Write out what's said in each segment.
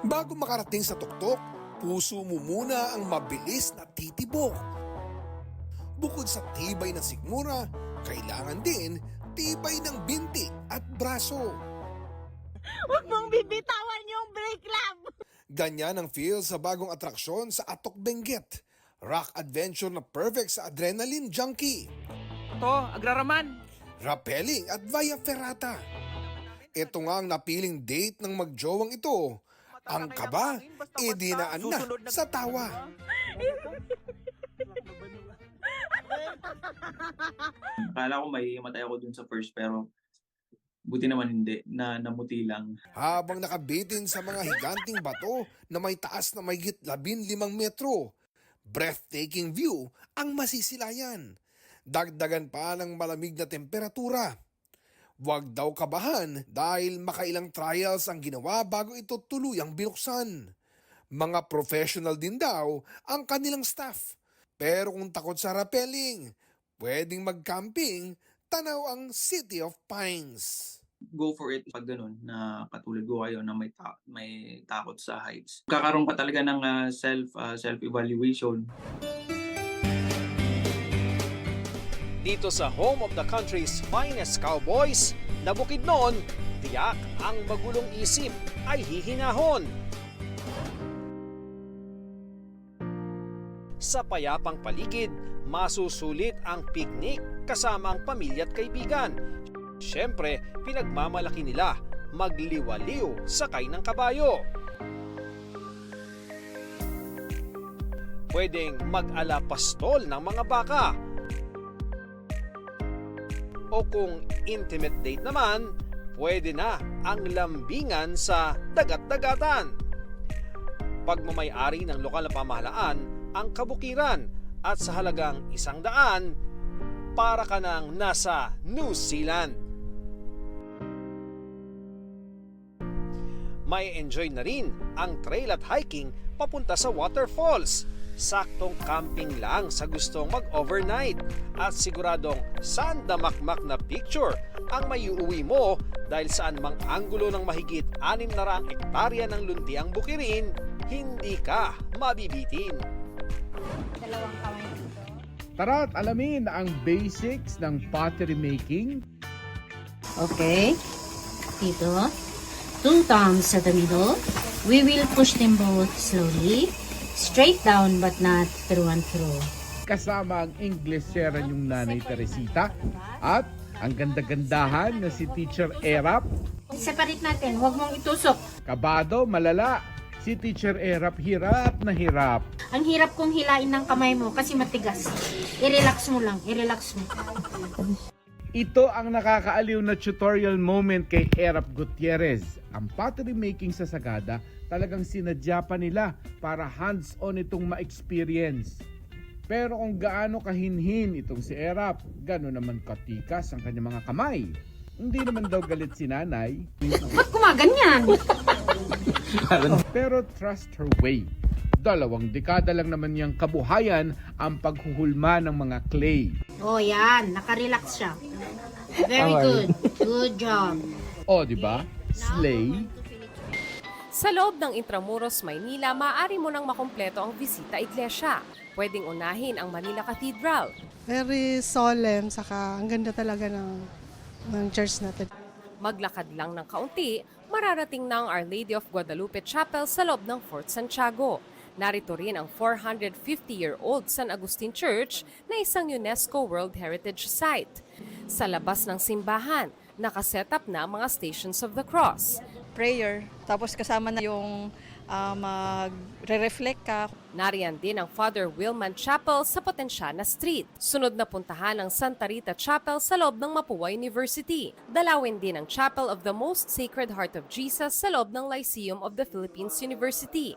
Bago makarating sa tuktok, puso mo muna ang mabilis na titibok. Bukod sa tibay ng sikmura, kailangan din tibay ng binti at braso. Huwag mong bibitawan yung brake lamp! Ganyan ang feel sa bagong atraksyon sa Atok Benguet. Rock adventure na perfect sa adrenaline junkie. Ito, agraraman. Rappelling at via ferrata. Ito nga ang napiling date ng magjowang ito. Ang kaba, dinaan na sa tawa. Akala ko may matay ako dun sa first pero buti naman hindi, na namuti lang. Habang nakabitin sa mga higanting bato na may taas na mayigit 15 metro. Breathtaking view ang masisilayan. Dagdagan pa ng malamig na temperatura. Huwag daw kabahan dahil makailang trials ang ginawa bago ito tuluyang binuksan. Mga professional din daw ang kanilang staff. Pero kung takot sa rappelling, pwedeng mag-camping, tanaw ang City of Pines. Go for it pag ganun, na katulad ko kayo na may takot sa heights. Kakaroon ka talaga ng self-evaluation. Dito sa home of the country's finest cowboys, na Bukidnon, tiyak ang magulong isip ay hihinahon. Sa payapang paligid, masusulit ang picnic kasama ang pamilya at kaibigan. Siyempre, pinagmamalaki nila magliwaliw sakay ng kabayo. Pwedeng mag-alapastol ng mga baka. O kung intimate date naman, pwede na ang lambingan sa dagat-dagatan. Pagmamay-ari ng lokal na pamahalaan ang kabukiran at sa halagang 100, para ka nang nasa New Zealand. May enjoy na rin ang trail at hiking papunta sa waterfalls. Saktong camping lang sa gustong mag-overnight at siguradong saan damakmak na picture ang maiuwi mo dahil saan mang anggulo ng mahigit 600 hektarya ng luntiang bukirin, hindi ka mabibitin. Dalawang kamay dito. Tara at alamin ang basics ng pottery making. Okay. Dito. 2 thumbs at the middle. We will push them both slowly. Straight down but not through and through. Kasama ang Inglesera yung nanay Teresita at ang ganda-gandahan na si Teacher Erap. Separate natin. Huwag mong itusok. Kabado, malala. Si Teacher Erap hirap na hirap. Ang hirap kong hilain ng kamay mo kasi matigas. I-relax mo lang. I-relax mo. Ito ang nakakaaliw na tutorial moment kay Erap Gutierrez. Ang pottery making sa Sagada talagang sinadya pa nila para hands-on itong ma-experience. Pero kung gaano kahinhin itong si Erap, gano'n naman katikas ang kanyang mga kamay. Hindi naman daw galit si nanay. Ba't kumaganyan? Pero trust her way. 2 dekada lang naman niyang kabuhayan ang paghuhulma ng mga clay. Oh, yan. Nakarelax siya. Very good. Good job. O, di ba? Slay. Sa loob ng Intramuros, Maynila, maaari mo nang makumpleto ang bisita iglesia. Pwedeng unahin ang Manila Cathedral. Very solemn, saka ang ganda talaga ng church natin. Maglakad lang ng kaunti, mararating na ang Our Lady of Guadalupe Chapel sa loob ng Fort Santiago. Narito rin ang 450-year-old San Agustin Church na isang UNESCO World Heritage Site. Sa labas ng simbahan, nakaset up na ang mga Stations of the Cross. Prayer, tapos kasama na yung mag-reflect ka. Nariyan din ang Father Wilman Chapel sa Potenciana Street. Sunod na puntahan ang Santa Rita Chapel sa loob ng Mapua University. Dalawin din ang Chapel of the Most Sacred Heart of Jesus sa loob ng Lyceum of the Philippines University.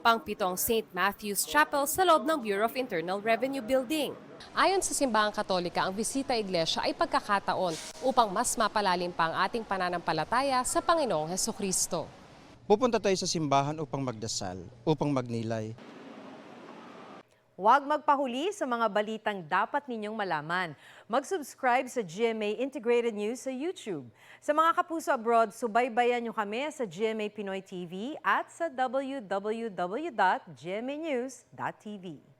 Pangpito ang St. Matthew's Chapel sa loob ng Bureau of Internal Revenue Building. Ayon sa Simbahang Katolika, ang bisita iglesia ay pagkakataon upang mas mapalalim pa ang ating pananampalataya sa Panginoong Hesukristo. Pupunta tayo sa simbahan upang magdasal, upang magnilay. Huwag magpahuli sa mga balitang dapat ninyong malaman. Mag-subscribe sa GMA Integrated News sa YouTube. Sa mga kapuso abroad, subaybayan nyo kami sa GMA Pinoy TV at sa www.gmanews.tv.